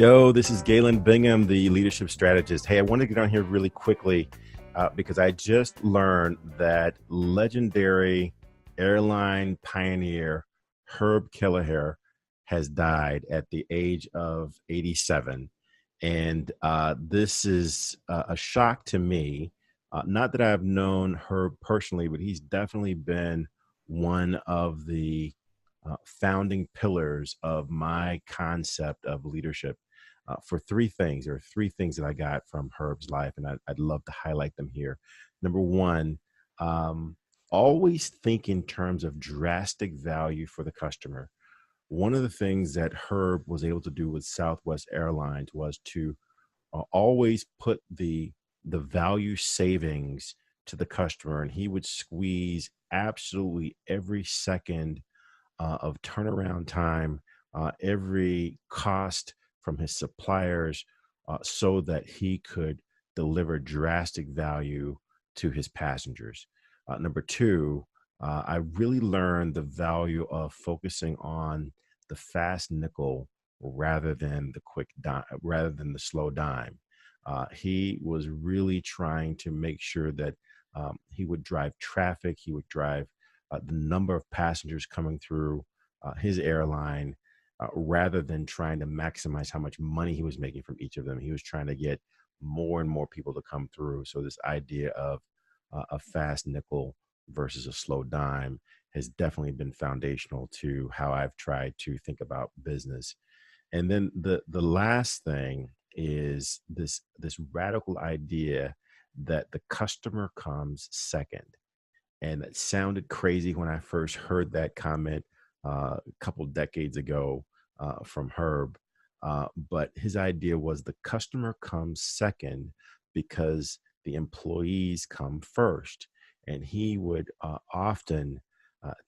Yo, this is Galen Bingham, the Leadership Strategist. Hey, I want to get on here really quickly because I just learned that legendary airline pioneer Herb Kelleher has died at the age of 87. And this is a shock to me. Not that I've known Herb personally, but he's definitely been one of the founding pillars of my concept of leadership for three things. There are three things that I got from Herb's life, and I'd love to highlight them here. Number one, um, always think in terms of drastic value for the customer. One of the things that Herb was able to do with Southwest Airlines was to always put the value savings to the customer, and he would squeeze absolutely every second of turnaround time, every cost from his suppliers, so that he could deliver drastic value to his passengers. Number two, I really learned the value of focusing on the fast nickel rather than the quick dime, rather than the slow dime. He was really trying to make sure that he would drive traffic, he would drive the number of passengers coming through his airline, rather than trying to maximize how much money he was making from each of them. He was trying to get more and more people to come through. So this idea of a fast nickel versus a slow dime has definitely been foundational to how I've tried to think about business. And then the last thing is this radical idea that the customer comes second. And it sounded crazy when I first heard that comment a couple decades ago from Herb. But his idea was the customer comes second because the employees come first. And he would often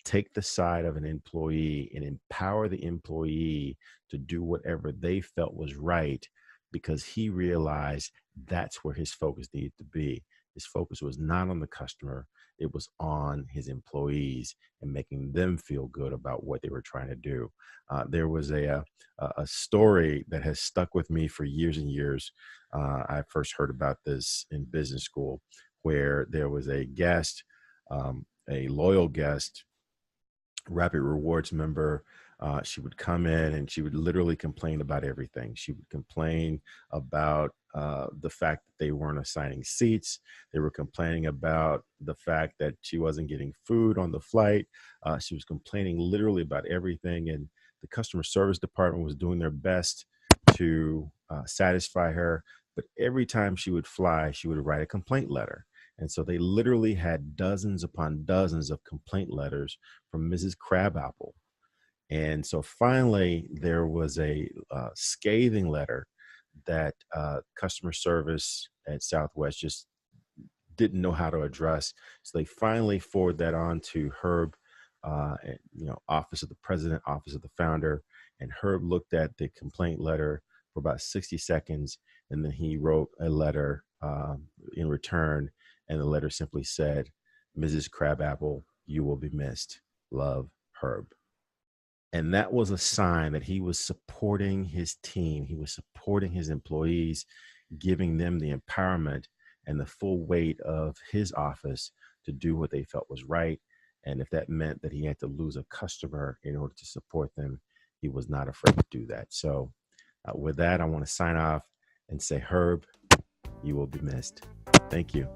take the side of an employee and empower the employee to do whatever they felt was right, because he realized that's where his focus needed to be. His focus was not on the customer, it was on his employees and making them feel good about what they were trying to do. There was a story that has stuck with me for years and years. I first heard about this in business school, where there was a guest, a loyal guest, Rapid Rewards member. She would come in and she would literally complain about everything. She would complain about the fact that they weren't assigning seats. They were complaining about the fact that she wasn't getting food on the flight. She was complaining literally about everything. And the customer service department was doing their best to satisfy her. But every time she would fly, she would write a complaint letter. And so they literally had dozens upon dozens of complaint letters from Mrs. Crabapple. And so finally, there was a scathing letter that customer service at Southwest just didn't know how to address. So they finally forwarded that on to Herb, Office of the President, Office of the Founder. And Herb looked at the complaint letter for about 60 seconds, and then he wrote a letter in return. And the letter simply said, "Mrs. Crabapple, you will be missed. Love, Herb." And that was a sign that he was supporting his team. He was supporting his employees, giving them the empowerment and the full weight of his office to do what they felt was right. And if that meant that he had to lose a customer in order to support them, he was not afraid to do that. So with that, I want to sign off and say, Herb, you will be missed. Thank you.